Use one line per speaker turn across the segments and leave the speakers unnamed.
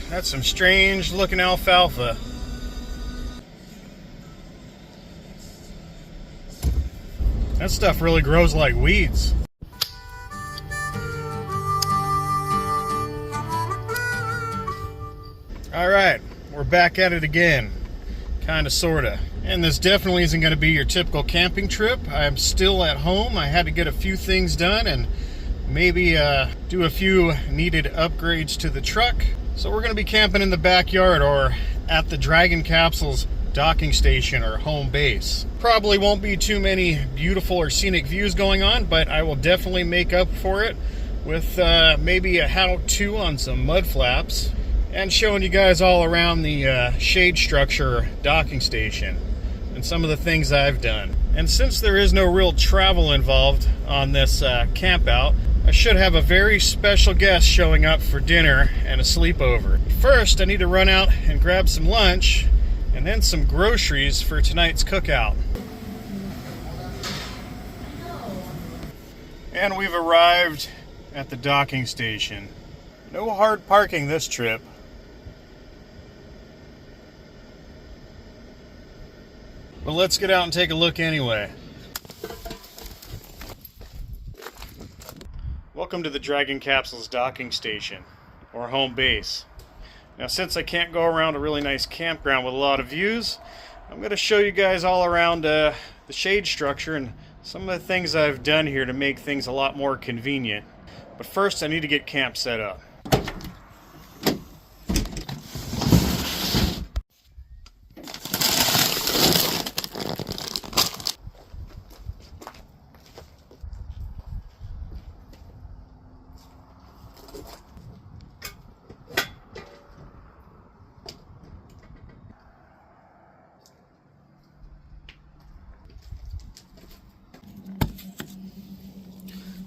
That's some strange looking alfalfa. That stuff really grows like weeds. Alright, we're back at it again. Kinda, sorta. And this definitely isn't going to be your typical camping trip. I'm still at home. I had to get a few things done and maybe do a few needed upgrades to the truck. So we're going to be camping in the backyard or at the Dragon Capsule's docking station or home base. Probably won't be too many beautiful or scenic views going on, but I will definitely make up for it with maybe a how-to on some mud flaps and showing you guys all around the shade structure docking station and some of the things I've done. And since there is no real travel involved on this camp out, I should have a very special guest showing up for dinner and a sleepover. First, I need to run out and grab some lunch and then some groceries for tonight's cookout. And we've arrived at the docking station. No hard parking this trip. But let's get out and take a look anyway. Welcome to the Dragon Capsule's docking station, or home base. Now, since I can't go around a really nice campground with a lot of views, I'm going to show you guys all around the shade structure and some of the things I've done here to make things a lot more convenient. But first, I need to get camp set up.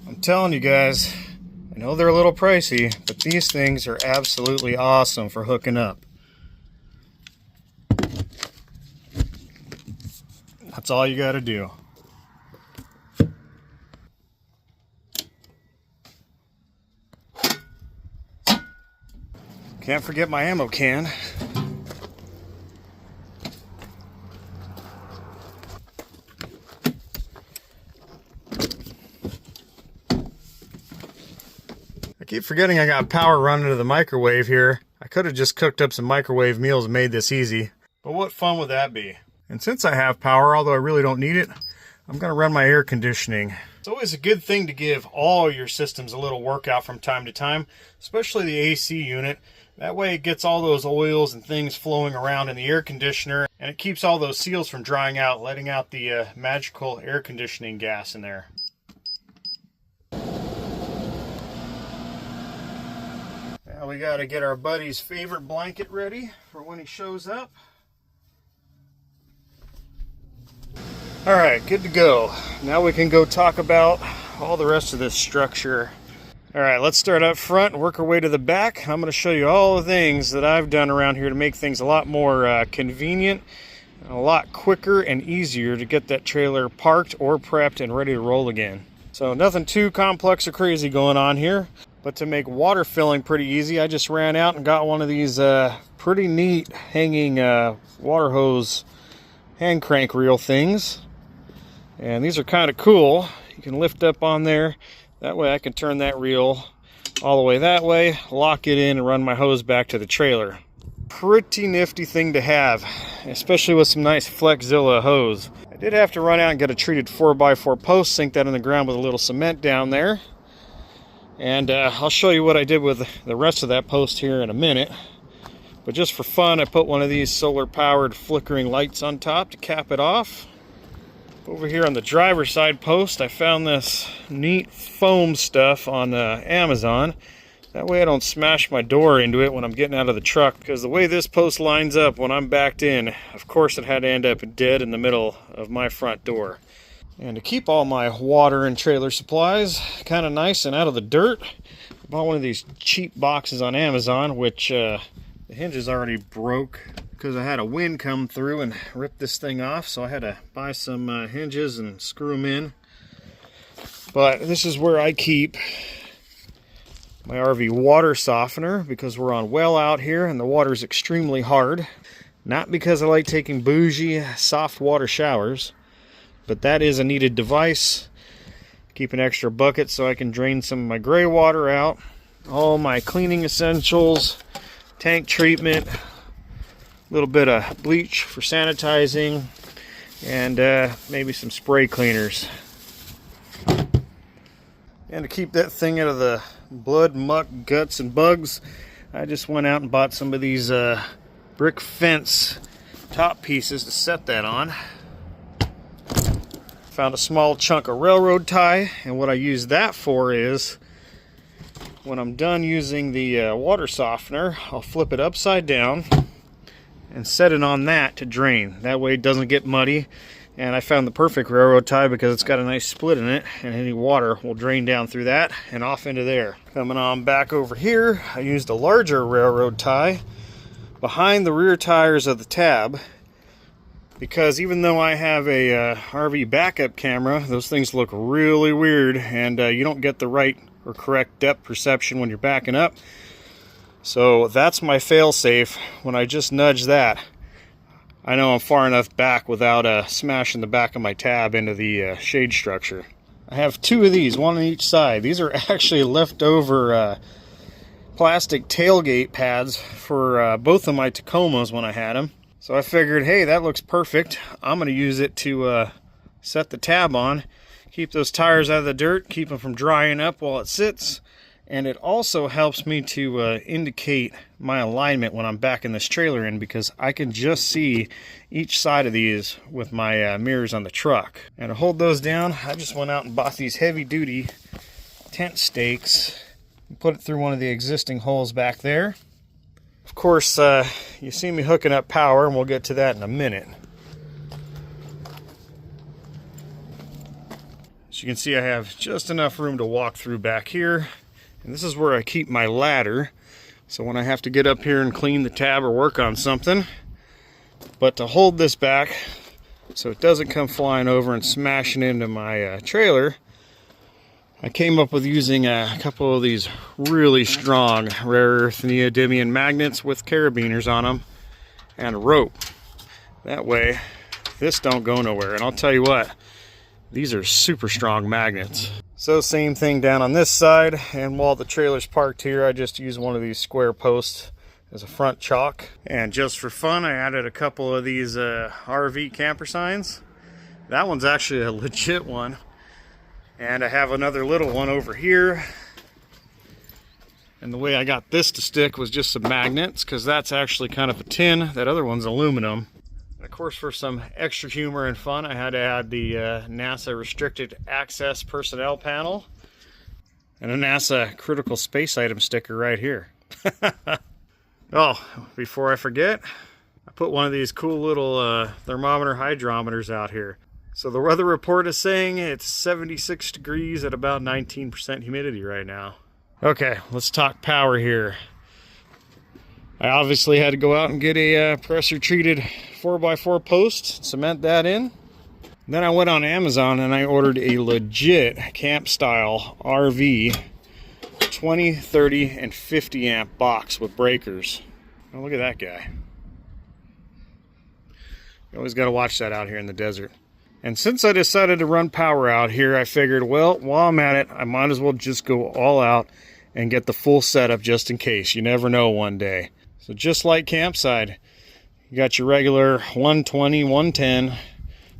I'm telling you guys, I know they're a little pricey, but these things are absolutely awesome for hooking up. That's all you got to do. Can't forget my ammo can. I keep forgetting I got power running to the microwave here. I could have just cooked up some microwave meals and made this easy. But what fun would that be? And since I have power, although I really don't need it, I'm going to run my air conditioning. It's always a good thing to give all your systems a little workout from time to time, especially the AC unit. That way it gets all those oils and things flowing around in the air conditioner, and it keeps all those seals from drying out, letting out the magical air conditioning gas in there. Now we got to get our buddy's favorite blanket ready for when he shows up. Alright, good to go. Now we can go talk about all the rest of this structure. Alright, let's start up front and work our way to the back. I'm going to show you all the things that I've done around here to make things a lot more convenient, and a lot quicker and easier to get that trailer parked or prepped and ready to roll again. So nothing too complex or crazy going on here, but to make water filling pretty easy, I just ran out and got one of these pretty neat hanging water hose hand crank reel things. And these are kind of cool. You can lift up on there. That way I can turn that reel all the way that way, lock it in, and run my hose back to the trailer. Pretty nifty thing to have, especially with some nice Flexzilla hose. I did have to run out and get a treated 4x4 post, sink that in the ground with a little cement down there. And I'll show you what I did with the rest of that post here in a minute. But just for fun, I put one of these solar-powered flickering lights on top to cap it off. Over here on the driver's side post, I found this neat foam stuff on Amazon. That way I don't smash my door into it when I'm getting out of the truck, because the way this post lines up when I'm backed in, of course it had to end up dead in the middle of my front door. And to keep all my water and trailer supplies kind of nice and out of the dirt, I bought one of these cheap boxes on Amazon, which the hinges already broke because I had a wind come through and rip this thing off, so I had to buy some hinges and screw them in. But this is where I keep my RV water softener because we're on well out here and the water is extremely hard. Not because I like taking bougie, soft water showers, but that is a needed device. Keep an extra bucket so I can drain some of my gray water out. All my cleaning essentials, tank treatment, a little bit of bleach for sanitizing, and maybe some spray cleaners. And to keep that thing out of the blood, muck, guts, and bugs, I just went out and bought some of these brick fence top pieces to set that on. Found a small chunk of railroad tie, and what I use that for is when I'm done using the water softener, I'll flip it upside down and set it on that to drain. That way it doesn't get muddy. And I found the perfect railroad tie because it's got a nice split in it, and any water will drain down through that and off into there. Coming on back over here, I used a larger railroad tie behind the rear tires of the Tab, because even though I have a RV backup camera, those things look really weird, and you don't get the right or correct depth perception when you're backing up. So that's my fail-safe. When I just nudge that, I know I'm far enough back without smashing the back of my Tab into the shade structure. I have two of these, one on each side. These are actually leftover plastic tailgate pads for both of my Tacomas when I had them. So I figured, hey, that looks perfect. I'm going to use it to set the Tab on, keep those tires out of the dirt, keep them from drying up while it sits. And it also helps me to indicate my alignment when I'm backing this trailer in, because I can just see each side of these with my mirrors on the truck. And to hold those down, I just went out and bought these heavy-duty tent stakes and put it through one of the existing holes back there. Of course, you see me hooking up power, and we'll get to that in a minute. As you can see, I have just enough room to walk through back here. And this is where I keep my ladder, so when I have to get up here and clean the Tab or work on something. But to hold this back so it doesn't come flying over and smashing into my trailer, I came up with using a couple of these really strong rare earth neodymium magnets with carabiners on them and a rope. That way this don't go nowhere. And I'll tell you what, these are super strong magnets. So same thing down on this side, and while the trailer's parked here, I just use one of these square posts as a front chalk. And just for fun, I added a couple of these RV camper signs. That one's actually a legit one. And I have another little one over here. And the way I got this to stick was just some magnets, because that's actually kind of a tin. That other one's aluminum. And of course, for some extra humor and fun, I had to add the NASA Restricted Access Personnel Panel and a NASA Critical Space Item sticker right here. Oh, before I forget, I put one of these cool little thermometer hydrometers out here. So the weather report is saying it's 76 degrees at about 19% humidity right now. Okay, let's talk power here. I obviously had to go out and get a pressure-treated 4x4 post, cement that in. Then I went on Amazon and I ordered a legit camp-style RV 20, 30, and 50 amp box with breakers. Oh, look at that guy. You always got to watch that out here in the desert. And since I decided to run power out here, I figured, well, while I'm at it, I might as well just go all out and get the full setup just in case. You never know one day. So just like campsite, you got your regular 120, 110,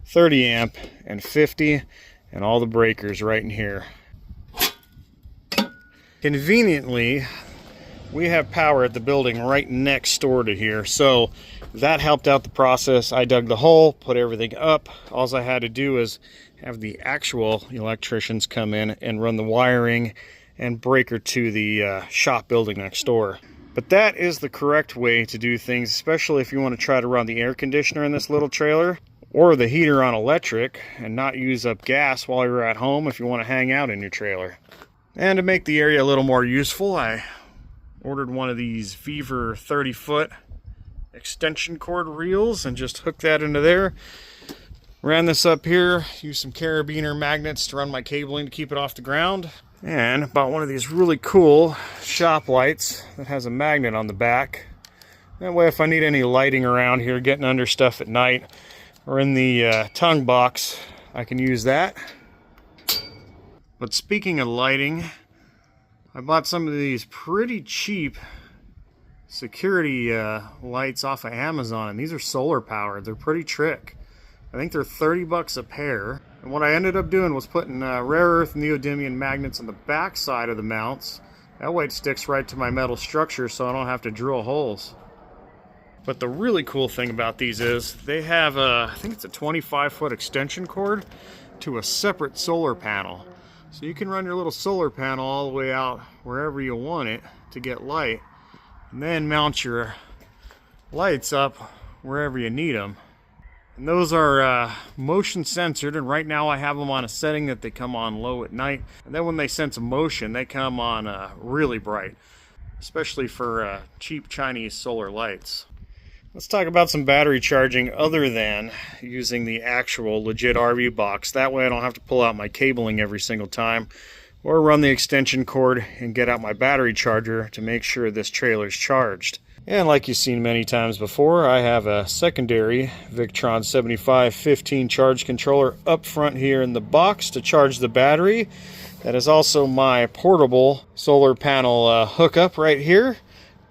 30 amp, and 50, and all the breakers right in here. Conveniently, we have power at the building right next door to here, so that helped out the process. I dug the hole, put everything up. All I had to do is have the actual electricians come in and run the wiring and breaker to the shop building next door. But that is the correct way to do things, especially if you want to try to run the air conditioner in this little trailer or the heater on electric and not use up gas while you're at home if you want to hang out in your trailer. And to make the area a little more useful, I ordered one of these Fever 30-foot extension cord reels and just hooked that into there. Ran this up here, used some carabiner magnets to run my cabling to keep it off the ground. And bought one of these really cool shop lights that has a magnet on the back. That way if I need any lighting around here, getting under stuff at night, or in the tongue box, I can use that. But speaking of lighting, I bought some of these pretty cheap security lights off of Amazon, and these are solar powered. They're pretty trick. I think they're 30 bucks a pair. And what I ended up doing was putting rare earth neodymium magnets on the back side of the mounts. That way it sticks right to my metal structure so I don't have to drill holes. But the really cool thing about these is they have I think it's a 25-foot extension cord to a separate solar panel. So you can run your little solar panel all the way out wherever you want it to get light, and then mount your lights up wherever you need them. And those are motion censored, and right now I have them on a setting that they come on low at night, and then when they sense a motion they come on really bright, especially for cheap Chinese solar lights. Let's talk about some battery charging other than using the actual legit RV box. That way I don't have to pull out my cabling every single time or run the extension cord and get out my battery charger to make sure this trailer's charged. And like you've seen many times before, I have a secondary Victron 7515 charge controller up front here in the box to charge the battery. That is also my portable solar panel hookup right here,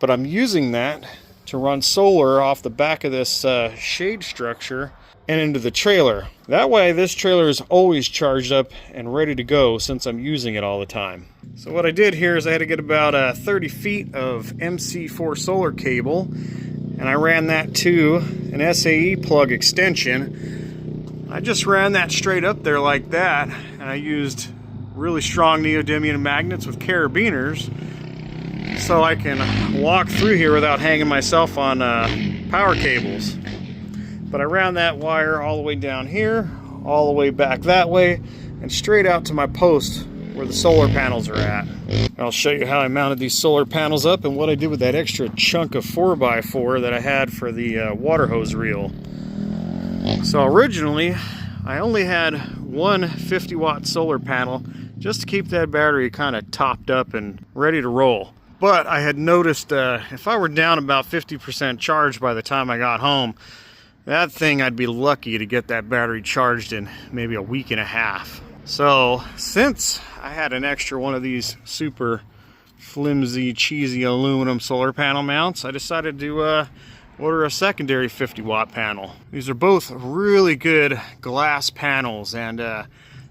but I'm using that to run solar off the back of this shade structure and into the trailer. That way this trailer is always charged up and ready to go since I'm using it all the time. So what I did here is I had to get about 30 feet of MC4 solar cable, and I ran that to an SAE plug extension. I just ran that straight up there like that, and I used really strong neodymium magnets with carabiners so I can walk through here without hanging myself on power cables. But I ran that wire all the way down here, all the way back that way, and straight out to my post where the solar panels are at. And I'll show you how I mounted these solar panels up and what I did with that extra chunk of 4x4 that I had for the water hose reel. So originally, I only had one 50-watt solar panel just to keep that battery kind of topped up and ready to roll. But I had noticed if I were down about 50% charged by the time I got home, that thing I'd be lucky to get that battery charged in maybe a week and a half. So since I had an extra one of these super flimsy, cheesy aluminum solar panel mounts, I decided to order a secondary 50-watt panel. These are both really good glass panels, and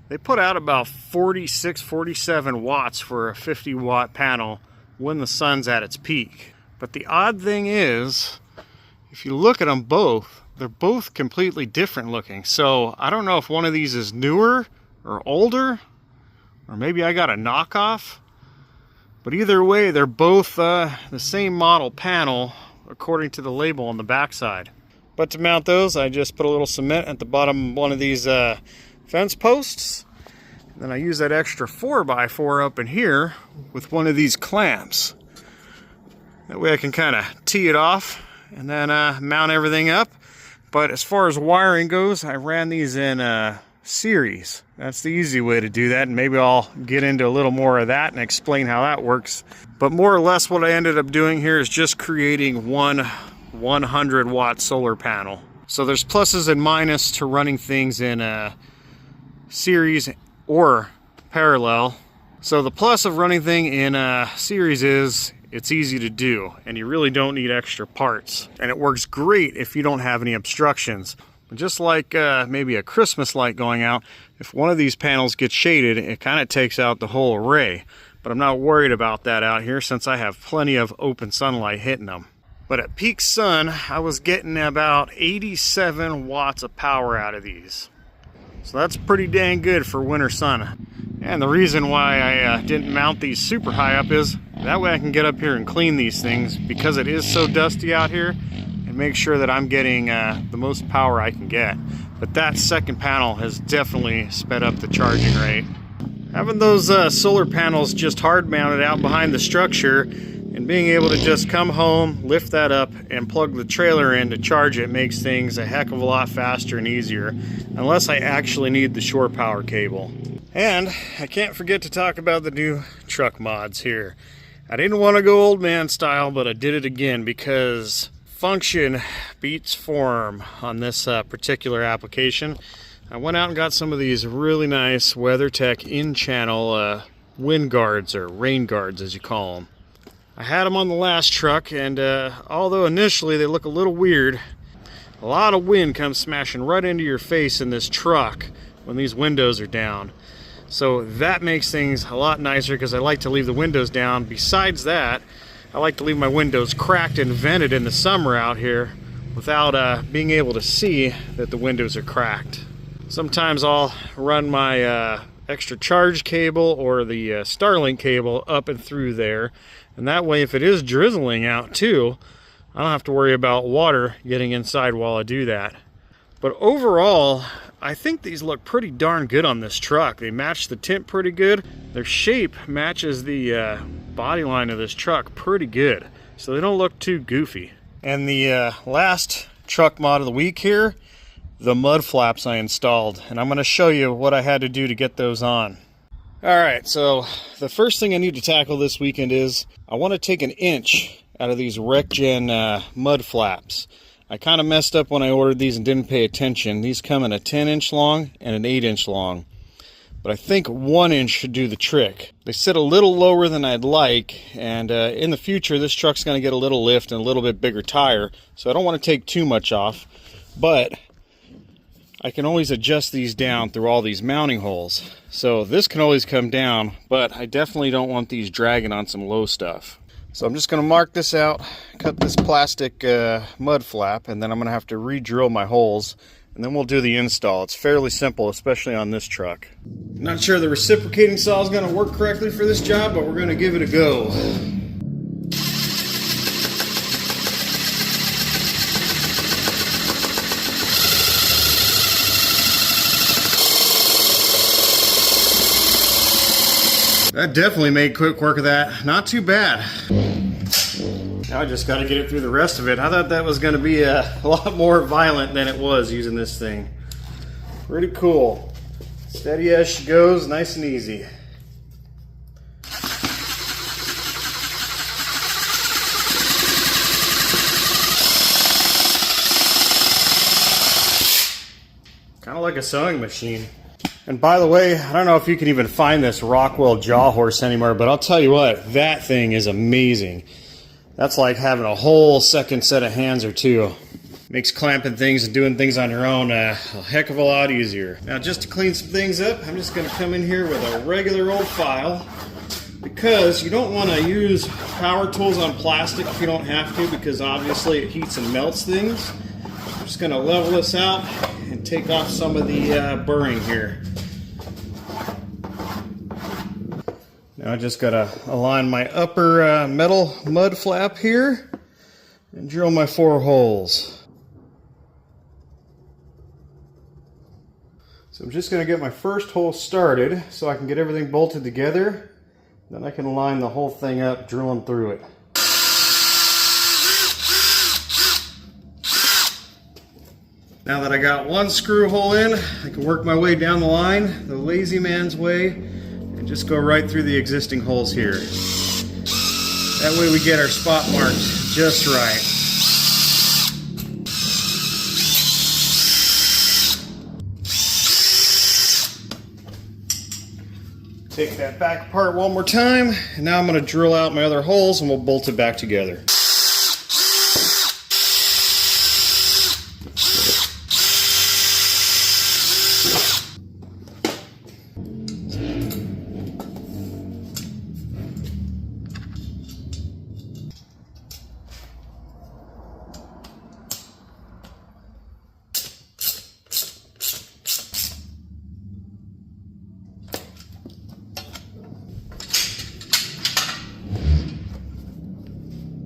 they put out about 46, 47 watts for a 50-watt panel when the sun's at its peak. But the odd thing is, if you look at them both, they're both completely different looking. So I don't know if one of these is newer or older, or maybe I got a knockoff. But either way, they're both the same model panel according to the label on the backside. But to mount those, I just put a little cement at the bottom of one of these fence posts. Then I use that extra 4x4 up in here with one of these clamps. That way I can kind of tee it off and then mount everything up. But as far as wiring goes, I ran these in series. That's the easy way to do that, and maybe I'll get into a little more of that and explain how that works. But more or less what I ended up doing here is just creating one 100-watt solar panel. So there's pluses and minuses to running things in series or parallel. So the plus of running thing in series is it's easy to do, and you really don't need extra parts. And it works great if you don't have any obstructions. But just like maybe a Christmas light going out, if one of these panels gets shaded, it kind of takes out the whole array. But I'm not worried about that out here since I have plenty of open sunlight hitting them. But at peak sun, I was getting about 87 watts of power out of these. So that's pretty dang good for winter sun. And the reason why I didn't mount these super high up is that way I can get up here and clean these things because it is so dusty out here, and make sure that I'm getting the most power I can get. But that second panel has definitely sped up the charging rate. Having those solar panels just hard mounted out behind the structure and being able to just come home, lift that up, and plug the trailer in to charge it makes things a heck of a lot faster and easier, unless I actually need the shore power cable. And I can't forget to talk about the new truck mods here. I didn't want to go old man style, but I did it again because function beats form on this particular application. I went out and got some of these really nice WeatherTech in-channel wind guards, or rain guards as you call them. I had them on the last truck, and although initially they look a little weird, a lot of wind comes smashing right into your face in this truck when these windows are down. So that makes things a lot nicer because I like to leave the windows down. Besides that, I like to leave my windows cracked and vented in the summer out here without being able to see that the windows are cracked. Sometimes I'll run my extra charge cable or the Starlink cable up and through there, and that way if it is drizzling out too, I don't have to worry about water getting inside while I do that. But overall, I think these look pretty darn good on this truck. They match the tint pretty good. Their shape matches the body line of this truck pretty good, so they don't look too goofy. And the last truck mod of the week here, the mud flaps I installed, and I'm going to show you what I had to do to get those on. Alright, so the first thing I need to tackle this weekend is I want to take an inch out of these RekGen mud flaps. I kind of messed up when I ordered these and didn't pay attention. These come in a 10-inch long and an 8-inch long, but I think 1 inch should do the trick. They sit a little lower than I'd like, and in the future this truck's going to get a little lift and a little bit bigger tire, so I don't want to take too much off, but I can always adjust these down through all these mounting holes. So this can always come down, but I definitely don't want these dragging on some low stuff. So I'm just going to mark this out, cut this plastic mud flap, and then I'm going to have to re-drill my holes, and then we'll do the install. It's fairly simple, especially on this truck. Not sure the reciprocating saw is going to work correctly for this job, but we're going to give it a go. That definitely made quick work of that. Not too bad. Now I just got to get it through the rest of it. I thought that was going to be a lot more violent than it was using this thing. Pretty cool. Steady as she goes, nice and easy. Kind of like a sewing machine. And by the way, I don't know if you can even find this Rockwell jaw horse anymore, but I'll tell you what, that thing is amazing. That's like having a whole second set of hands or two. Makes clamping things and doing things on your own a heck of a lot easier. Now just to clean some things up, I'm just going to come in here with a regular old file, because you don't want to use power tools on plastic if you don't have to, because obviously it heats and melts things. I'm just going to level this out and take off some of the burring here. Now I just got to align my upper metal mud flap here and drill my 4 holes. So I'm just going to get my first hole started so I can get everything bolted together. Then I can line the whole thing up, drilling through it. Now that I got one screw hole in, I can work my way down the line, the lazy man's way, and just go right through the existing holes here. That way we get our spot marked just right. Take that back apart one more time, and now I'm going to drill out my other holes and we'll bolt it back together.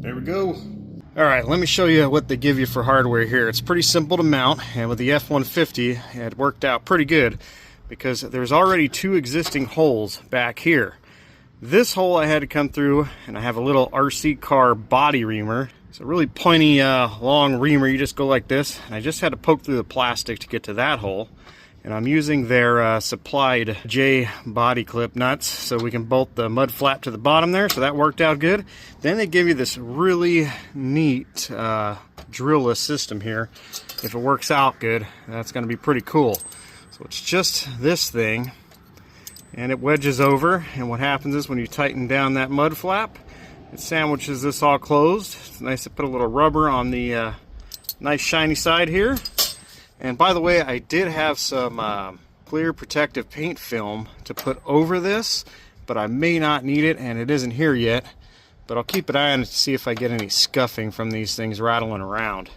There we go. Alright, let me show you what they give you for hardware here. It's pretty simple to mount, and with the F-150 it worked out pretty good because there's already 2 existing holes back here. This hole I had to come through, and I have a little RC car body reamer. It's a really pointy long reamer. You just go like this, and I just had to poke through the plastic to get to that hole. And I'm using their supplied J body clip nuts so we can bolt the mud flap to the bottom there, so that worked out good. Then they give you this really neat drillless system here. If it works out good, that's going to be pretty cool. So it's just this thing, and it wedges over, and what happens is when you tighten down that mud flap, it sandwiches this all closed. It's nice to put a little rubber on the nice shiny side here. And by the way, I did have some clear protective paint film to put over this, but I may not need it, and it isn't here yet. But I'll keep an eye on it to see if I get any scuffing from these things rattling around.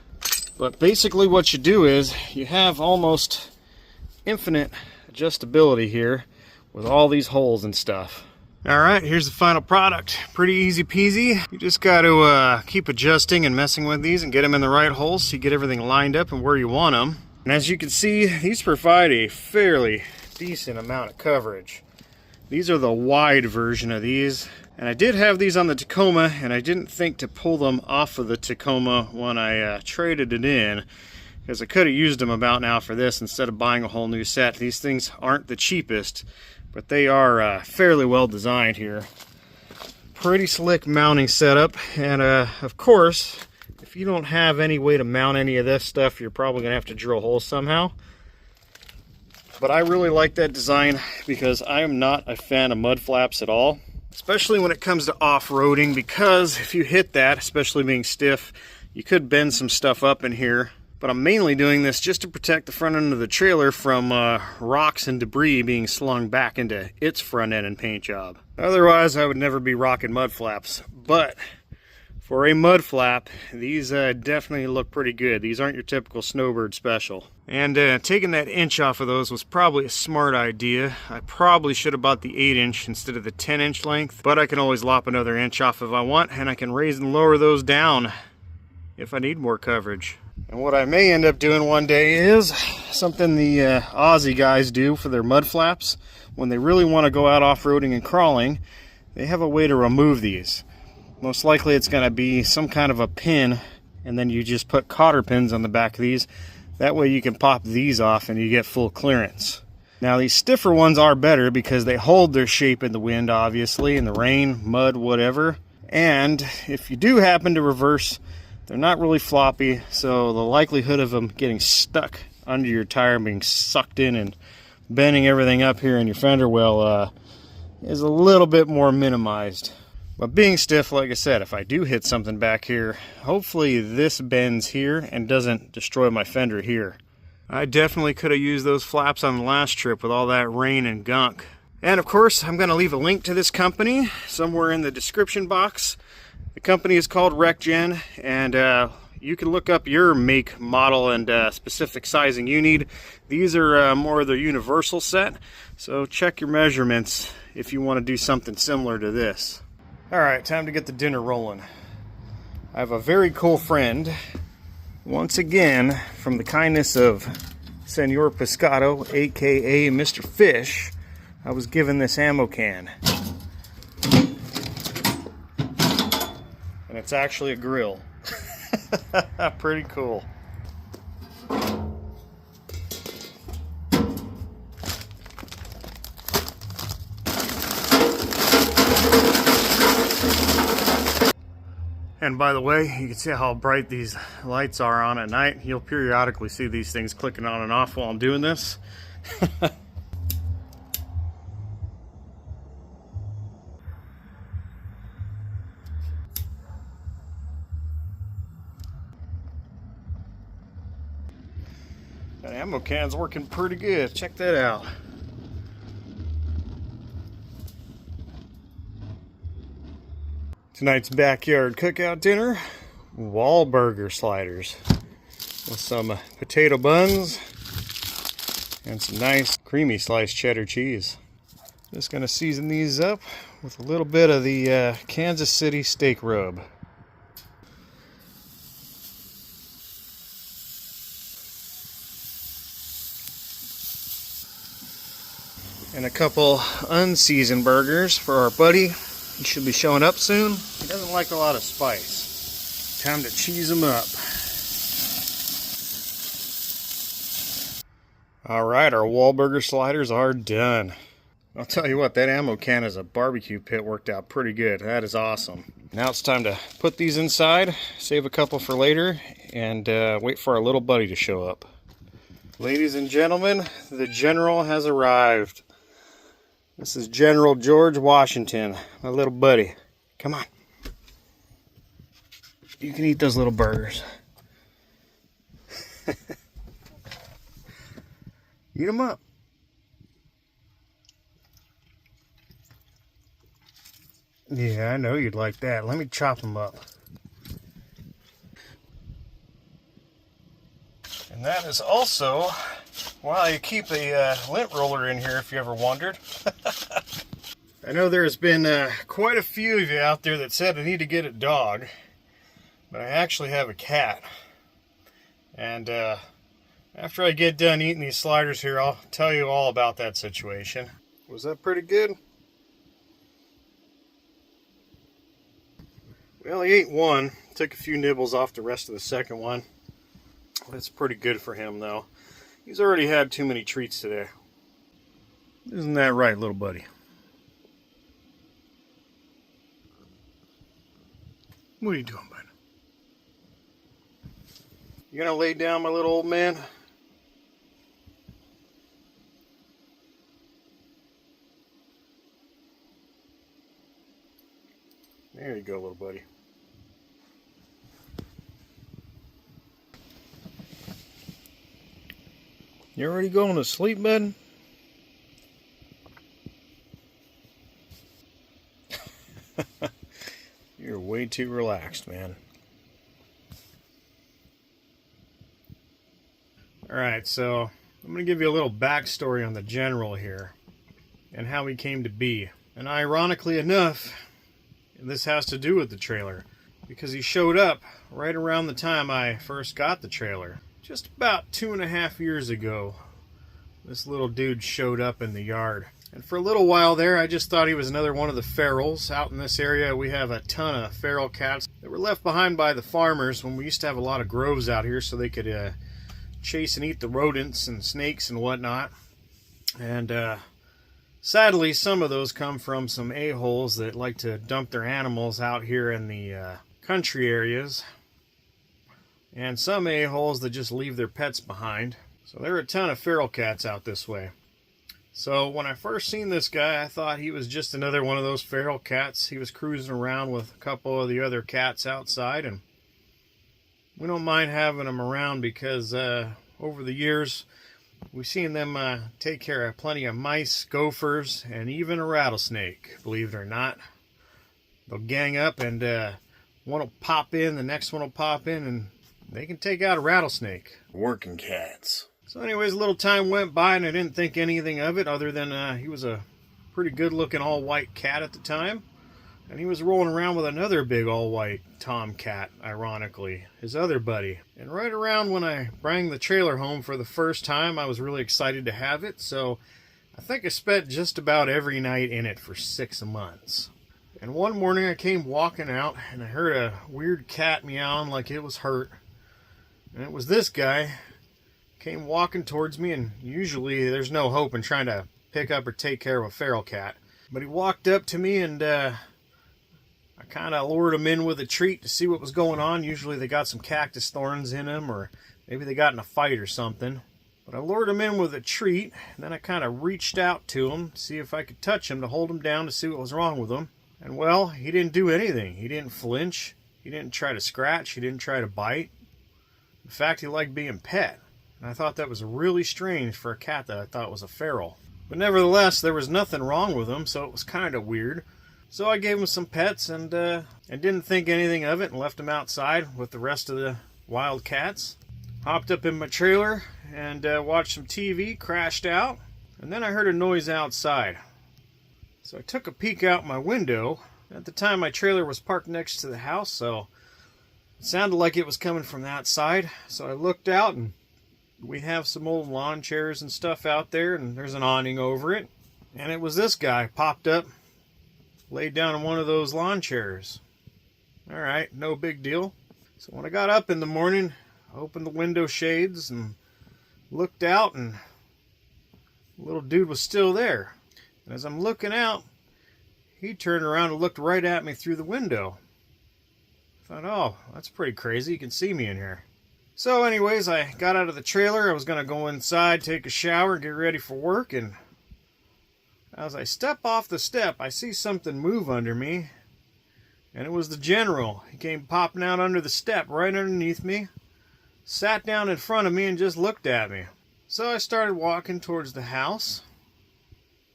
But basically what you do is you have almost infinite adjustability here with all these holes and stuff. Alright, here's the final product. Pretty easy peasy. You just got to keep adjusting and messing with these and get them in the right holes so you get everything lined up and where you want them. And as you can see, these provide a fairly decent amount of coverage. These are the wide version of these. And I did have these on the Tacoma, and I didn't think to pull them off of the Tacoma when I traded it in, because I could have used them about now for this instead of buying a whole new set. These things aren't the cheapest, but they are fairly well designed here. Pretty slick mounting setup, and of course, if you don't have any way to mount any of this stuff, you're probably going to have to drill holes somehow. But I really like that design because I am not a fan of mud flaps at all, especially when it comes to off-roading, because if you hit that, especially being stiff, you could bend some stuff up in here. But I'm mainly doing this just to protect the front end of the trailer from rocks and debris being slung back into its front end and paint job. Otherwise, I would never be rocking mud flaps. But for a mud flap, these definitely look pretty good. These aren't your typical snowbird special. And taking that inch off of those was probably a smart idea. I probably should have bought the 8-inch instead of the 10-inch length, but I can always lop another inch off if I want, and I can raise and lower those down if I need more coverage. And what I may end up doing one day is something the Aussie guys do for their mud flaps. When they really want to go out off-roading and crawling, they have a way to remove these. Most likely it's going to be some kind of a pin, and then you just put cotter pins on the back of these. That way you can pop these off and you get full clearance. Now these stiffer ones are better because they hold their shape in the wind, obviously, in the rain, mud, whatever. And if you do happen to reverse, they're not really floppy, so the likelihood of them getting stuck under your tire and being sucked in and bending everything up here in your fender well is a little bit more minimized. But being stiff, like I said, if I do hit something back here, hopefully this bends here and doesn't destroy my fender here. I definitely could have used those flaps on the last trip with all that rain and gunk. And of course, I'm going to leave a link to this company somewhere in the description box. The company is called RekGen, and you can look up your make, model, and specific sizing you need. These are more of the universal set, so check your measurements if you want to do something similar to this. Alright, time to get the dinner rolling. I have a very cool friend, once again, from the kindness of Senor Pescado, aka Mr. Fish. I was given this ammo can. And it's actually a grill. Pretty cool. And by the way, you can see how bright these lights are on at night. You'll periodically see these things clicking on and off while I'm doing this. That ammo can's working pretty good. Check that out. Tonight's backyard cookout dinner, Wahlburger sliders with some potato buns and some nice creamy sliced cheddar cheese. Just gonna season these up with a little bit of the Kansas City steak rub. And a couple unseasoned burgers for our buddy. He should be showing up soon. He doesn't like a lot of spice. Time to cheese him up. All right, our Wahlburger sliders are done. I'll tell you what, that ammo can as a barbecue pit worked out pretty good. That is awesome. Now it's time to put these inside, save a couple for later, and wait for our little buddy to show up. Ladies and gentlemen, the General has arrived. This is General George Washington, my little buddy. Come on. You can eat those little burgers. Eat them up. Yeah, I know you'd like that. Let me chop them up. And that is also why you keep a lint roller in here, if you ever wondered. I know there's been quite a few of you out there that said I need to get a dog, but I actually have a cat. And after I get done eating these sliders here, I'll tell you all about that situation. Was that pretty good? Well, he ate one. Took a few nibbles off the rest of the second one. That's pretty good for him, though. He's already had too many treats today. Isn't that right, little buddy? What are you doing, bud? You gonna lay down, my little old man? There you go, little buddy. You already going to sleep, bud? You're way too relaxed, man. Alright, so I'm going to give you a little backstory on the General here and how he came to be. And ironically enough, this has to do with the trailer, because he showed up right around the time I first got the trailer. Just about 2.5 years ago, this little dude showed up in the yard. And for a little while there, I just thought he was another one of the ferals. Out in this area, we have a ton of feral cats that were left behind by the farmers when we used to have a lot of groves out here so they could chase and eat the rodents and snakes and whatnot. And sadly, some of those come from some a-holes that like to dump their animals out here in the country areas. And some a-holes that just leave their pets behind. So there are a ton of feral cats out this way. So when I first seen this guy, I thought he was just another one of those feral cats. He was cruising around with a couple of the other cats outside, and we don't mind having them around because over the years we've seen them take care of plenty of mice, gophers, and even a rattlesnake, believe it or not. They'll gang up and one will pop in, the next one will pop in, and they can take out a rattlesnake. Working cats. So anyways, a little time went by and I didn't think anything of it other than he was a pretty good looking all white cat at the time. And he was rolling around with another big all white tomcat, ironically, his other buddy. And right around when I brought the trailer home for the first time, I was really excited to have it. So I think I spent just about every night in it for 6 months. And one morning I came walking out and I heard a weird cat meowing like it was hurt. And it was this guy. Came walking towards me, and usually there's no hope in trying to pick up or take care of a feral cat. But he walked up to me and I kind of lured him in with a treat to see what was going on. Usually they got some cactus thorns in them, or maybe they got in a fight or something. But I lured him in with a treat, and then I kind of reached out to him to see if I could touch him to hold him down to see what was wrong with him. And well, he didn't do anything. He didn't flinch. He didn't try to scratch. He didn't try to bite. In fact, he liked being pet. And I thought that was really strange for a cat that I thought was a feral. But nevertheless, there was nothing wrong with him, so it was kind of weird. So I gave him some pets and didn't think anything of it and left him outside with the rest of the wild cats. Hopped up in my trailer and watched some TV, crashed out, and then I heard a noise outside. So I took a peek out my window. At the time, my trailer was parked next to the house, so it sounded like it was coming from the outside. So I looked out, and we have some old lawn chairs and stuff out there, and there's an awning over it. And it was this guy popped up, laid down on one of those lawn chairs. Alright, no big deal. So when I got up in the morning, I opened the window shades and looked out, and The little dude was still there. And as I'm looking out, he turned around and looked right at me through the window. I thought, oh, that's pretty crazy. You can see me in here. So anyways, I got out of the trailer. I was going to go inside, take a shower, get ready for work. And as I step off the step, I see something move under me. And it was the general. He came popping out under the step right underneath me, sat down in front of me, and just looked at me. So I started walking towards the house,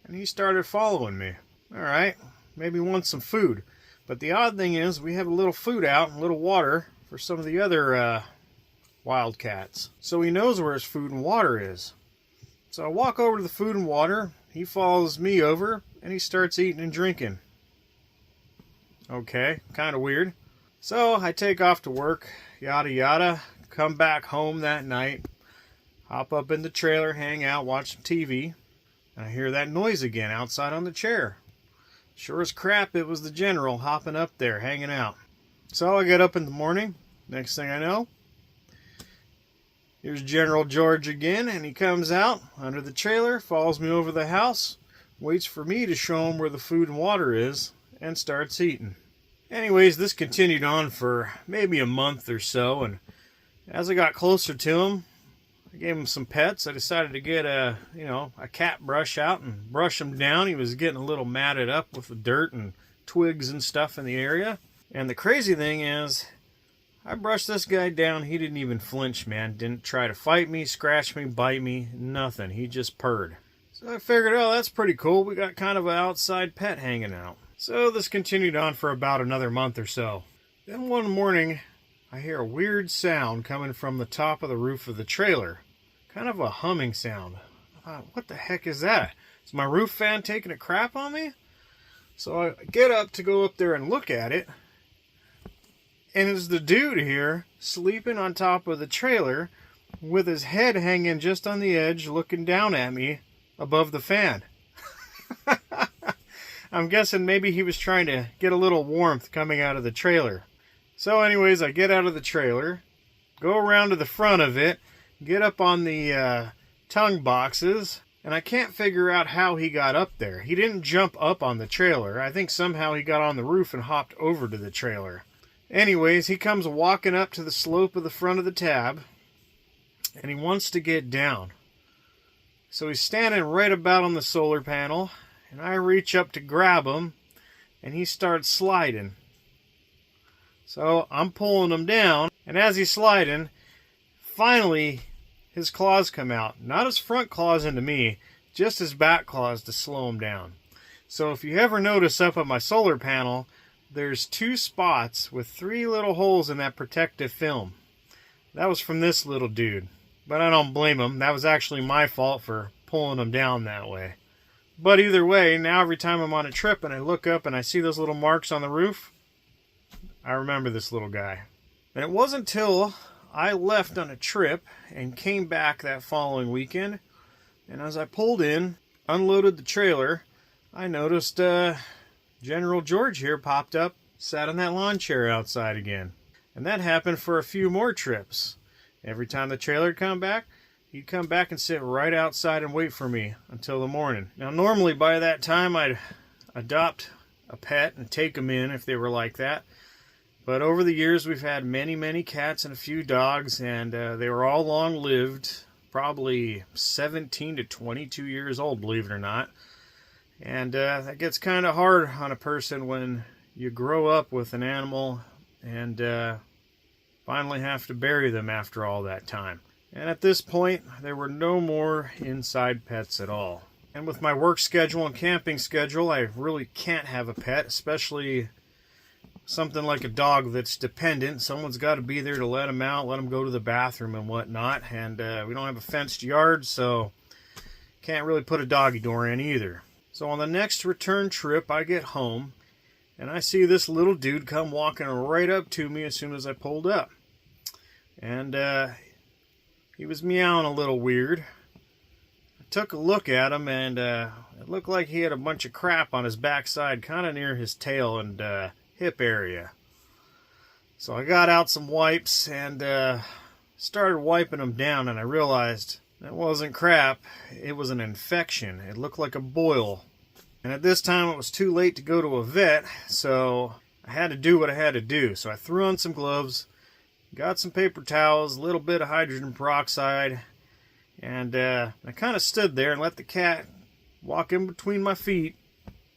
and he started following me. All right, maybe wants some food. But the odd thing is, we have a little food out and a little water for some of the other wildcats. So he knows where his food and water is. So I walk over to the food and water. He follows me over, and he starts eating and drinking. Okay, kind of weird. So I take off to work, yada yada, come back home that night, hop up in the trailer, hang out, watch some TV, and I hear that noise again outside on the chair. Sure as crap, it was the general hopping up there, hanging out. So I get up in the morning, next thing I know, here's General George again, and he comes out under the trailer, follows me over the house, waits for me to show him where the food and water is, and starts eating. Anyways, this continued on for maybe a month or so, and as I got closer to him, I gave him some pets. I decided to get a cat brush out and brush him down. He was getting a little matted up with the dirt and twigs and stuff in the area. And the crazy thing is, I brushed this guy down. He didn't even flinch, man. Didn't try to fight me, scratch me, bite me, nothing. He just purred. So I figured, oh, that's pretty cool. We got kind of an outside pet hanging out. So this continued on for about another month or so. Then one morning, I hear a weird sound coming from the top of the roof of the trailer. Kind of a humming sound. I thought, what the heck is that? Is my roof fan taking a crap on me? So I get up to go up there and look at it. And it's the dude here sleeping on top of the trailer with his head hanging just on the edge looking down at me above the fan. I'm guessing maybe he was trying to get a little warmth coming out of the trailer. So anyways, I get out of the trailer, go around to the front of it, get up on the tongue boxes, and I can't figure out how he got up there. He didn't jump up on the trailer. I think somehow he got on the roof and hopped over to the trailer. Anyways, he comes walking up to the slope of the front of the tab, and he wants to get down. So he's standing right about on the solar panel, and I reach up to grab him, and he starts sliding. So I'm pulling him down, and as he's sliding, finally his claws come out. Not his front claws into me, just his back claws to slow him down. So if you ever notice up on my solar panel, there's 2 spots with 3 little holes in that protective film. That was from this little dude. But I don't blame him. That was actually my fault for pulling him down that way. But either way, now every time I'm on a trip and I look up and I see those little marks on the roof, I remember this little guy. And it wasn't until I left on a trip and came back that following weekend, and as I pulled in, unloaded the trailer, I noticed General George here popped up, sat on that lawn chair outside again. And that happened for a few more trips. Every time the trailer would come back, he'd come back and sit right outside and wait for me until the morning. Now normally by that time I'd adopt a pet and take them in if they were like that. But over the years we've had many cats and a few dogs, and they were all long-lived, probably 17 to 22 years old, believe it or not. And that gets kind of hard on a person when you grow up with an animal and finally have to bury them after all that time. And at this point, there were no more inside pets at all. And with my work schedule and camping schedule, I really can't have a pet, especially something like a dog that's dependent. Someone's got to be there to let them out, let them go to the bathroom and whatnot. And we don't have a fenced yard, so can't really put a doggy door in either. So on the next return trip, I get home, and I see this little dude come walking right up to me as soon as I pulled up. And he was meowing a little weird. I took a look at him, and it looked like he had a bunch of crap on his backside, kind of near his tail and hip area. So I got out some wipes and started wiping him down, and I realized That wasn't crap, it was an infection. It looked like a boil. And at this time it was too late to go to a vet, so I had to do what I had to do. So I threw on some gloves, got some paper towels, a little bit of hydrogen peroxide, and I kind of stood there and let the cat walk in between my feet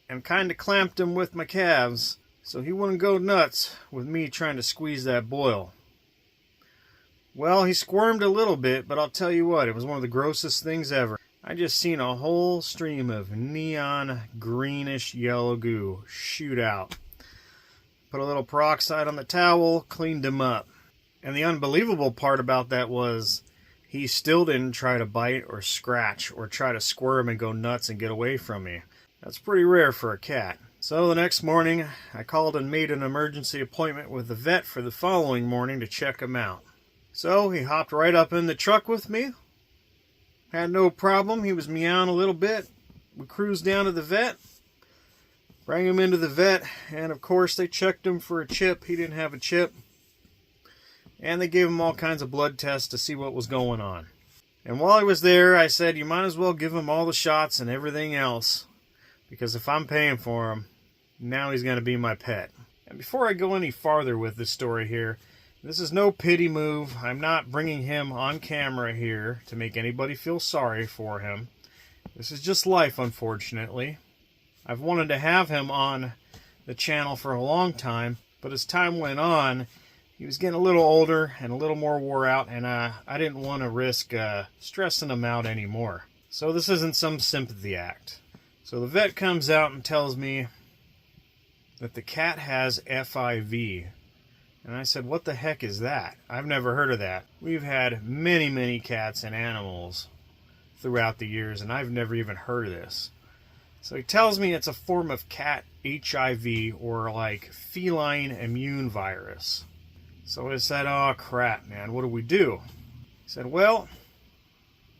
and kind of clamped him with my calves so he wouldn't go nuts with me trying to squeeze that boil. Well, he squirmed a little bit, but I'll tell you what, it was one of the grossest things ever. I just seen a whole stream of neon greenish yellow goo shoot out. Put a little peroxide on the towel, cleaned him up. And the unbelievable part about that was he still didn't try to bite or scratch or try to squirm and go nuts and get away from me. That's pretty rare for a cat. So the next morning, I called and made an emergency appointment with the vet for the following morning to check him out. So he hopped right up in the truck with me. Had no problem. He was meowing a little bit. We cruised down to the vet. Bring him into the vet. And of course they checked him for a chip. He didn't have a chip. And they gave him all kinds of blood tests to see what was going on. And while I was there, I said, you might as well give him all the shots and everything else. Because if I'm paying for him, now he's going to be my pet. And before I go any farther with this story here, this is no pity move. I'm not bringing him on camera here to make anybody feel sorry for him. This is just life, unfortunately. I've wanted to have him on the channel for a long time, but as time went on, he was getting a little older and a little more wore out, and I didn't want to risk stressing him out anymore. So this isn't some sympathy act. So the vet comes out and tells me that the cat has FIV. And I said, what the heck is that? I've never heard of that. We've had many, many cats and animals throughout the years, and I've never even heard of this. So he tells me it's a form of cat HIV, or like feline immune virus. So I said, oh crap, man, what do we do? He said, well,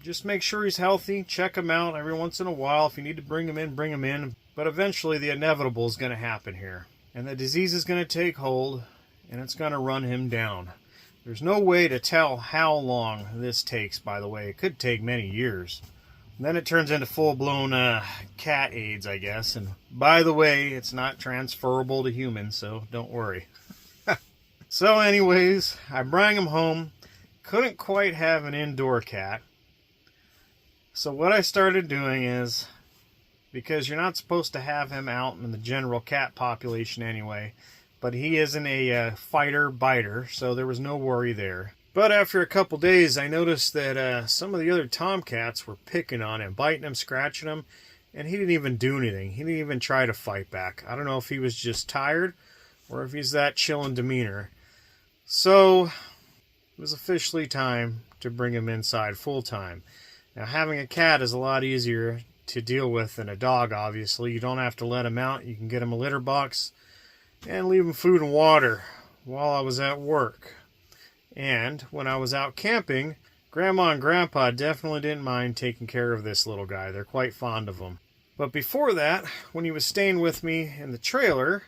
just make sure he's healthy, check him out every once in a while. If you need to bring him in, bring him in. But eventually the inevitable is going to happen here. And the disease is going to take hold, and it's going to run him down. There's no way to tell how long this takes, by the way. It could take many years. And then it turns into full-blown cat AIDS, I guess. And by the way, it's not transferable to humans, so don't worry. So anyways, I bring him home. Couldn't quite have an indoor cat. So what I started doing is, because you're not supposed to have him out in the general cat population anyway, but he isn't a fighter-biter, so there was no worry there. But after a couple days, I noticed that some of the other tomcats were picking on him, biting him, scratching him, and he didn't even do anything. He didn't even try to fight back. I don't know if he was just tired or if he's that chill in demeanor. So it was officially time to bring him inside full-time. Now, having a cat is a lot easier to deal with than a dog, obviously. You don't have to let him out. You can get him a litter box and leave him food and water while I was at work. And when I was out camping, Grandma and Grandpa definitely didn't mind taking care of this little guy. They're quite fond of him. But before that, when he was staying with me in the trailer,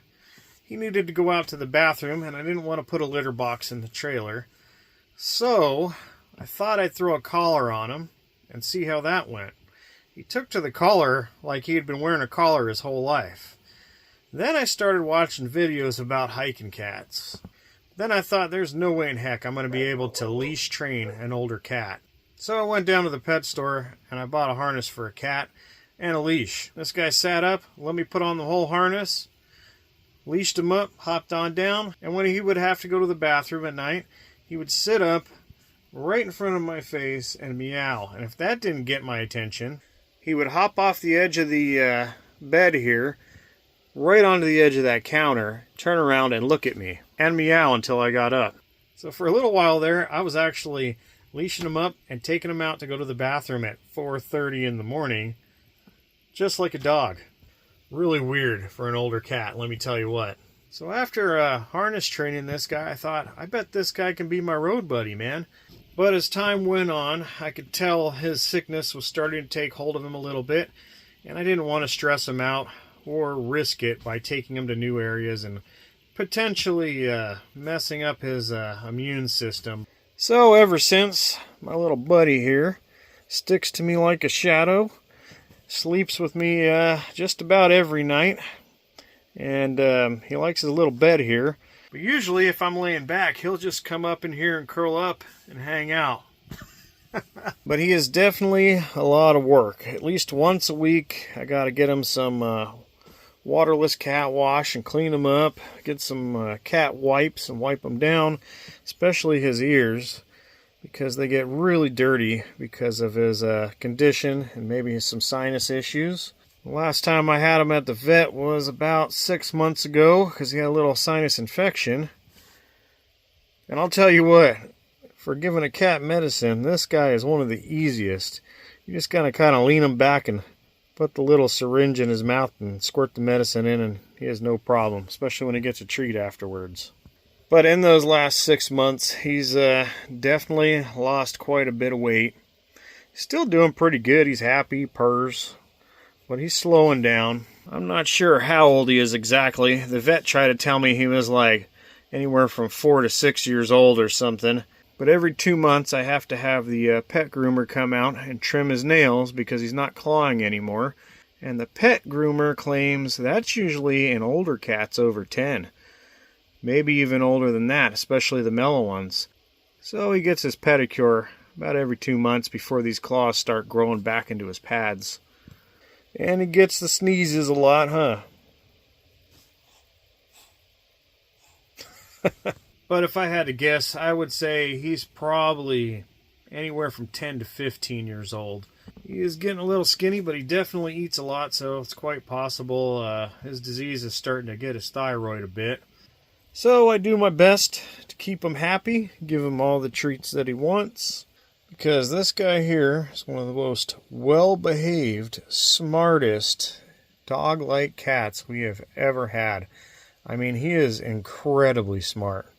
he needed to go out to the bathroom, and I didn't want to put a litter box in the trailer. So I thought I'd throw a collar on him and see how that went. He took to the collar like he had been wearing a collar his whole life. Then I started watching videos about hiking cats. Then I thought, there's no way in heck I'm going to be able to leash train an older cat. So I went down to the pet store and I bought a harness for a cat and a leash. This guy sat up, let me put on the whole harness, leashed him up, hopped on down, and when he would have to go to the bathroom at night, he would sit up right in front of my face and meow. And if that didn't get my attention, he would hop off the edge of the bed here, right onto the edge of that counter, turn around and look at me, and meow until I got up. So for a little while there, I was actually leashing him up and taking him out to go to the bathroom at 4:30 in the morning, just like a dog. Really weird for an older cat, let me tell you what. So after harness training this guy, I thought, I bet this guy can be my road buddy, man. But as time went on, I could tell his sickness was starting to take hold of him a little bit, and I didn't want to stress him out or risk it by taking him to new areas and potentially messing up his immune system. So ever since, my little buddy here Sticks to me like a shadow. Sleeps with me just about every night. And he likes his little bed here. But usually if I'm laying back, he'll just come up in here and curl up and hang out. But he is definitely a lot of work. At least once a week, I got to get him some waterless cat wash and clean him up. Get some cat wipes and wipe them down, especially his ears, because they get really dirty because of his condition and maybe some sinus issues. The last time I had him at the vet was about 6 months ago because he had a little sinus infection. And I'll tell you what, for giving a cat medicine, this guy is one of the easiest. You just gotta kind of lean him back and put the little syringe in his mouth and squirt the medicine in, and he has no problem, especially when he gets a treat afterwards. But in those last 6 months, he's definitely lost quite a bit of weight. He's still doing pretty good. He's happy, purrs, but he's slowing down. I'm not sure how old he is exactly. The vet tried to tell me he was like anywhere from 4 to 6 years old or something. But every 2 months I have to have the pet groomer come out and trim his nails because he's not clawing anymore. And the pet groomer claims that's usually in older cats over 10. Maybe even older than that, especially the mellow ones. So he gets his pedicure about every 2 months before these claws start growing back into his pads. And he gets the sneezes a lot, huh? But if I had to guess, I would say he's probably anywhere from 10 to 15 years old. He is getting a little skinny, but he definitely eats a lot, so it's quite possible his disease is starting to get his thyroid a bit. So I do my best to keep him happy, give him all the treats that he wants, because this guy here is one of the most well-behaved, smartest, dog-like cats we have ever had. I mean, he is incredibly smart.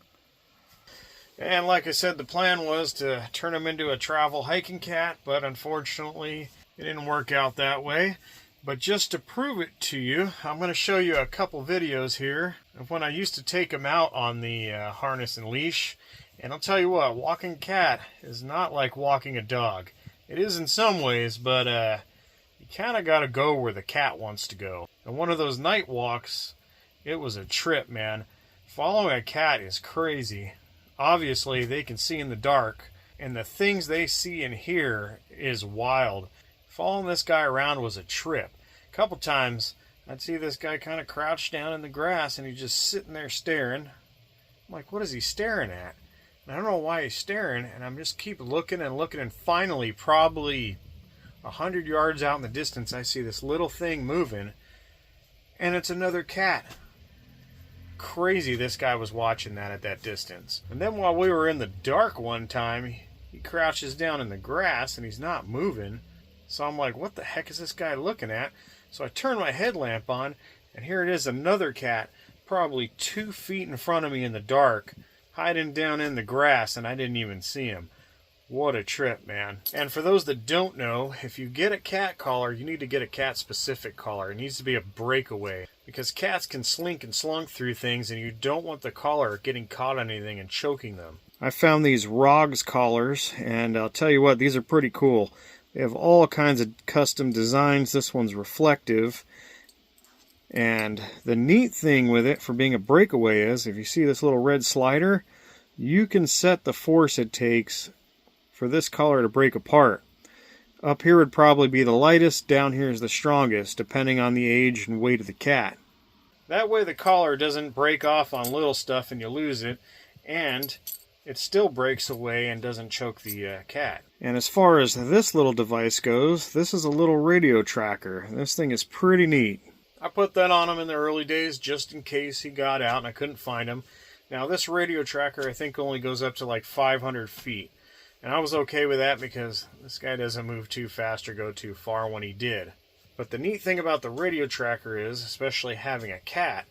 And like I said, the plan was to turn him into a travel hiking cat, but unfortunately it didn't work out that way. But just to prove it to you, I'm going to show you a couple videos here of when I used to take him out on the harness and leash. And I'll tell you what, walking a cat is not like walking a dog. It is in some ways, but you kind of got to go where the cat wants to go. And one of those night walks, it was a trip, man. Following a cat is crazy. Obviously, they can see in the dark, and the things they see and hear is wild. Following this guy around was a trip. A couple times, I'd see this guy kind of crouched down in the grass, and he's just sitting there staring. I'm like, what is he staring at? And I don't know why he's staring, and I'm just keep looking and looking, and finally, probably 100 yards out in the distance, I see this little thing moving, and it's another cat. Crazy this guy was watching that at that distance. And then while we were in the dark one time, he crouches down in the grass and he's not moving. So I'm like, what the heck is this guy looking at? So I turn my headlamp on, and here it is, another cat, probably 2 feet in front of me in the dark, hiding down in the grass, and I didn't even see him. What a trip, man. And for those that don't know, if you get a cat collar, you need to get a cat-specific collar. It needs to be a breakaway, because cats can slink and slunk through things, and you don't want the collar getting caught on anything and choking them. I found these Rogz collars, and I'll tell you what, these are pretty cool. They have all kinds of custom designs. This one's reflective. And the neat thing with it for being a breakaway is, if you see this little red slider, you can set the force it takes for this collar to break apart. Up here would probably be the lightest, down here is the strongest, depending on the age and weight of the cat. That way the collar doesn't break off on little stuff and you lose it, and it still breaks away and doesn't choke the cat. And as far as this little device goes, this is a little radio tracker. This thing is pretty neat. I put that on him in the early days just in case he got out and I couldn't find him. Now this radio tracker I think only goes up to like 500 feet. And I was okay with that because this guy doesn't move too fast or go too far when he did. But the neat thing about the radio tracker is, especially having a cat,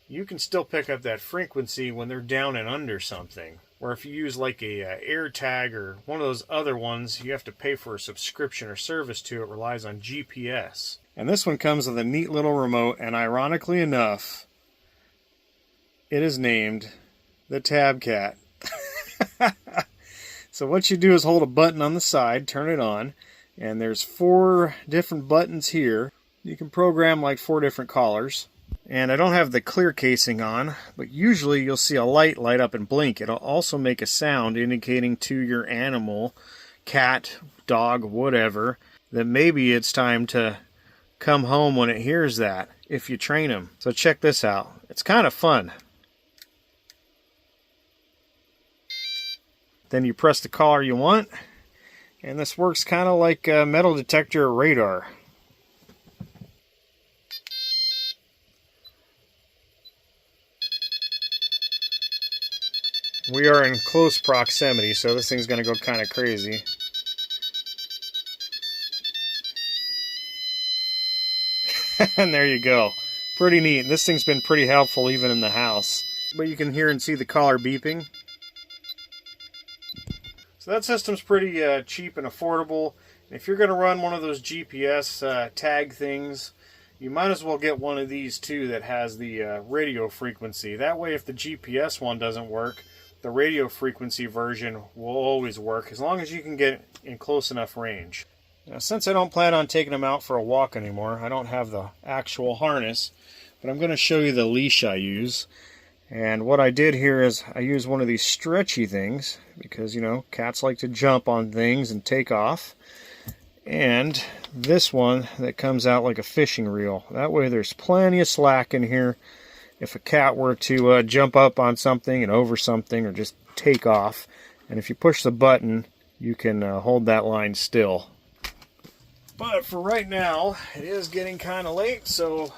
you can still pick up that frequency when they're down and under something. Or if you use like a AirTag or one of those other ones, you have to pay for a subscription or service to. It relies on GPS. And this one comes with a neat little remote, and ironically enough, it is named the Tabcat. So what you do is hold a button on the side, turn it on, And there's 4 different buttons here. You can program like 4 different collars. And I don't have the clear casing on, but usually you'll see a light light up and blink. It'll also make a sound indicating to your animal, cat, dog, whatever, that maybe it's time to come home when it hears that, if you train them. So check this out. It's kind of fun. Then you press the collar you want, and this works kind of like a metal detector or radar. We are in close proximity, so this thing's going to go kind of crazy. And there you go. Pretty neat. This thing's been pretty helpful even in the house. But you can hear and see the collar beeping. So that system's pretty cheap and affordable. If you're going to run one of those GPS tag things, you might as well get one of these too that has the radio frequency. That way if the GPS one doesn't work, the radio frequency version will always work as long as you can get in close enough range. Now, since I don't plan on taking them out for a walk anymore, I don't have the actual harness, but I'm going to show you the leash I use. And what I did here is I use one of these stretchy things because, you know, cats like to jump on things and take off. And this one that comes out like a fishing reel. That way there's plenty of slack in here. If a cat were to jump up on something and over something or just take off, and if you push the button, you can hold that line still. But for right now, it is getting kind of late, so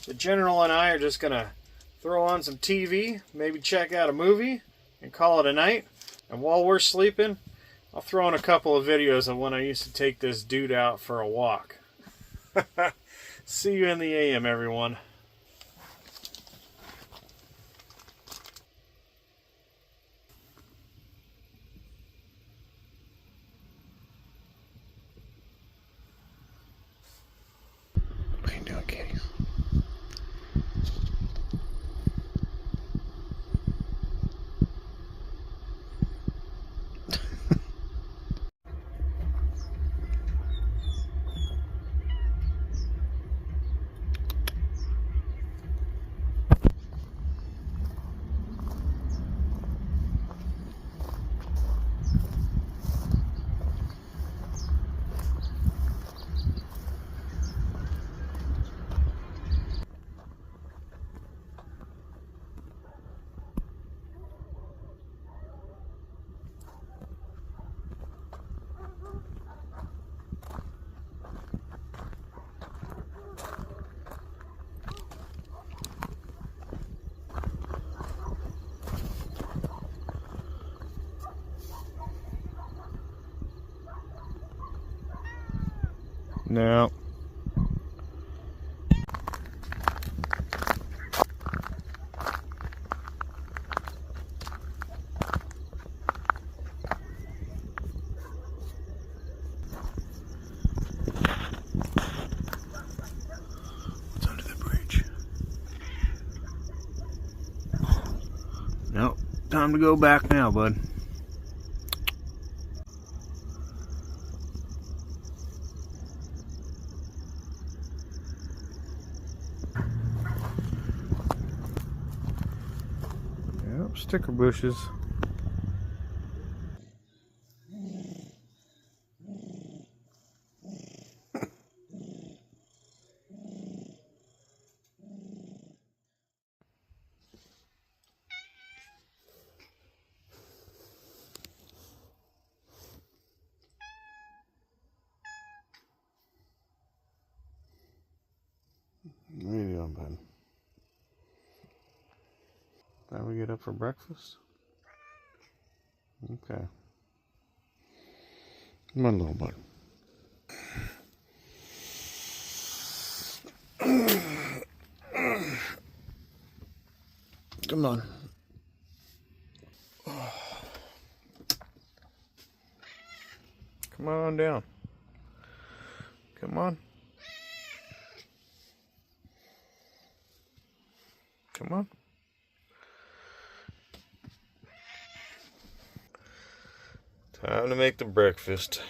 the General and I are just going to throw on some TV, maybe check out a movie, and call it a night. And while we're sleeping, I'll throw in a couple of videos of when I used to take this dude out for a walk. See you in the AM, everyone. What are you doing, kitty? No. What's under the bridge? Nope. Time to go back now, bud. Sticker bushes. What are you doing, bud? Time we get up for breakfast? Okay. Come on, little bud. Come on. Come on down. Come on. Come on. Time to make the breakfast.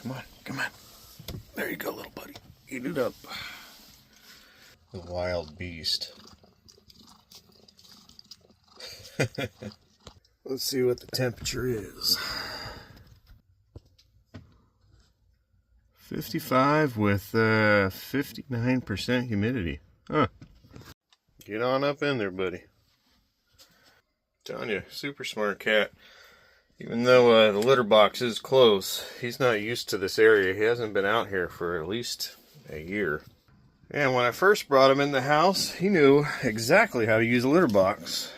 Come on, come on. There you go, little buddy. Eat it up. The wild beast. Let's see what the temperature is. 55 with 59% humidity. Huh. Get on up in there, buddy. Telling you, super smart cat. Even though the litter box is close, he's not used to this area. He hasn't been out here for at least a year. And when I first brought him in the house, he knew exactly how to use a litter box.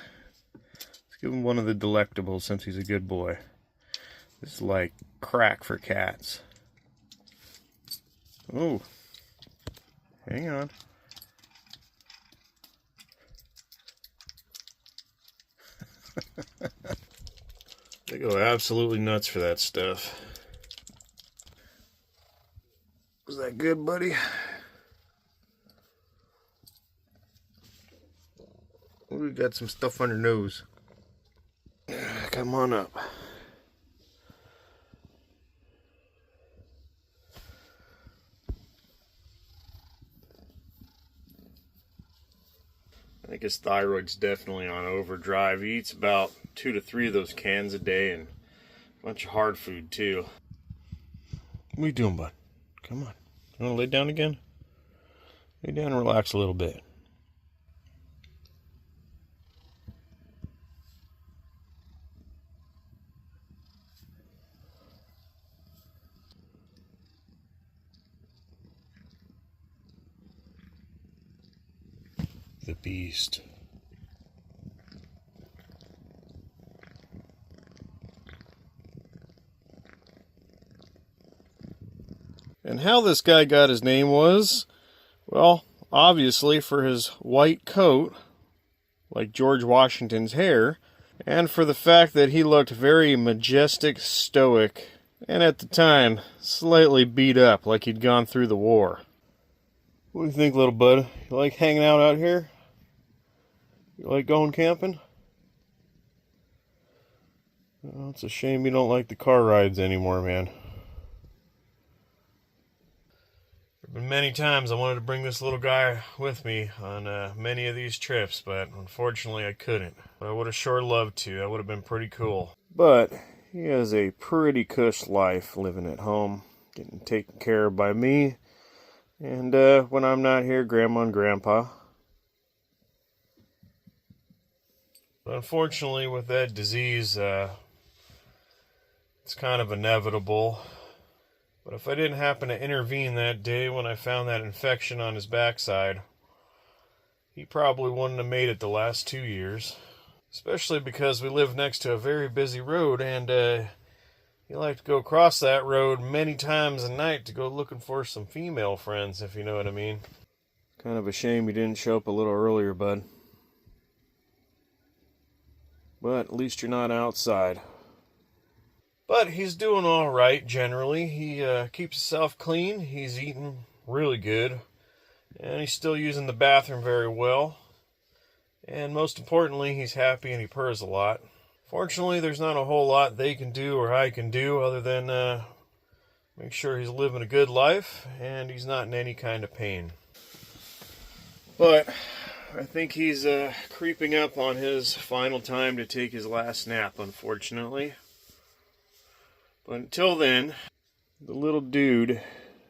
Let's give him one of the delectables since he's a good boy. This is like crack for cats. Oh, hang on. They go absolutely nuts for that stuff. Was that good, buddy? We got some stuff on your nose. Come on up. I think his thyroid's definitely on overdrive. He eats about 2 to 3 of those cans a day and a bunch of hard food too. What are you doing, bud? Come on. You want to lay down again? Lay down and relax a little bit. The beast. And how this guy got his name was, well, obviously for his white coat, like George Washington's hair, and for the fact that he looked very majestic, stoic, and at the time, slightly beat up like he'd gone through the war. What do you think, little bud? You like hanging out here? You like going camping? Well, it's a shame you don't like the car rides anymore, man. There have been many times I wanted to bring this little guy with me on many of these trips, but unfortunately I couldn't. But I would have sure loved to. That would have been pretty cool. But he has a pretty cush life living at home, getting taken care of by me, and when I'm not here, Grandma and Grandpa. But unfortunately, with that disease, it's kind of inevitable. But if I didn't happen to intervene that day when I found that infection on his backside, he probably wouldn't have made it the last 2 years. Especially because we live next to a very busy road, and he liked to go across that road many times a night to go looking for some female friends, if you know what I mean. Kind of a shame you didn't show up a little earlier, bud. But at least you're not outside. But he's doing all right, generally. He keeps himself clean. He's eating really good. And he's still using the bathroom very well. And most importantly, he's happy and he purrs a lot. Fortunately, there's not a whole lot they can do or I can do other than make sure he's living a good life and he's not in any kind of pain. But I think he's creeping up on his final time to take his last nap, unfortunately. But until then, the little dude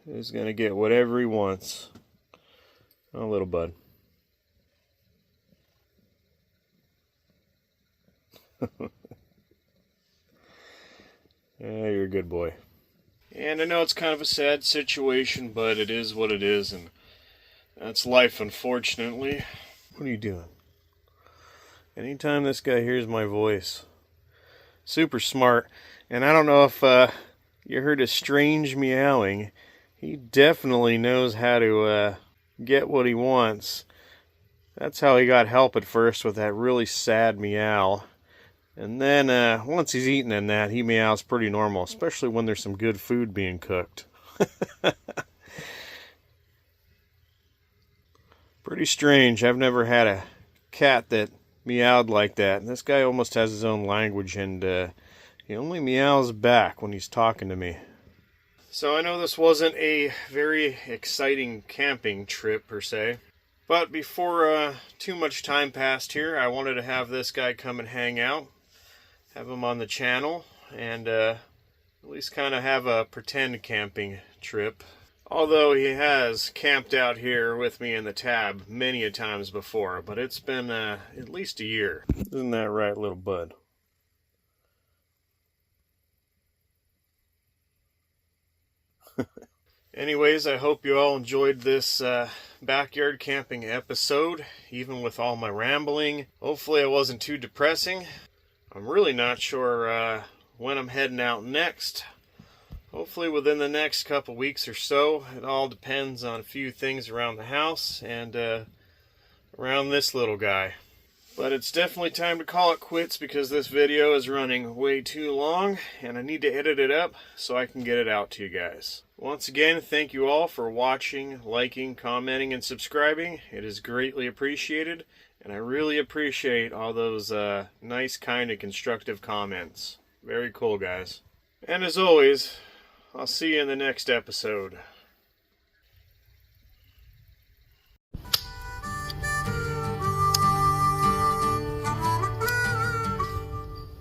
is going to get whatever he wants. Oh, little bud. Yeah, you're a good boy. And I know it's kind of a sad situation, but it is what it is, and that's life, unfortunately. What are you doing? Anytime this guy hears my voice, super smart. And I don't know if you heard a strange meowing. He definitely knows how to get what he wants. That's how he got help at first, with that really sad meow. And then once he's eaten in that, he meows pretty normal, especially when there's some good food being cooked. Pretty strange. I've never had a cat that meowed like that. And this guy almost has his own language, and he only meows back when he's talking to me. So I know this wasn't a very exciting camping trip per se, but before too much time passed here, I wanted to have this guy come and hang out, have him on the channel, and at least kind of have a pretend camping trip. Although he has camped out here with me in the Tab many a times before, but it's been at least a year. Isn't that right, little bud? Anyways, I hope you all enjoyed this backyard camping episode, even with all my rambling. Hopefully it wasn't too depressing. I'm really not sure when I'm heading out next. Hopefully within the next couple weeks or so. It all depends on a few things around the house and around this little guy. But it's definitely time to call it quits because this video is running way too long and I need to edit it up so I can get it out to you guys. Once again, thank you all for watching, liking, commenting, and subscribing. It is greatly appreciated, and I really appreciate all those nice, kind, and constructive comments. Very cool, guys. And as always, I'll see you in the next episode.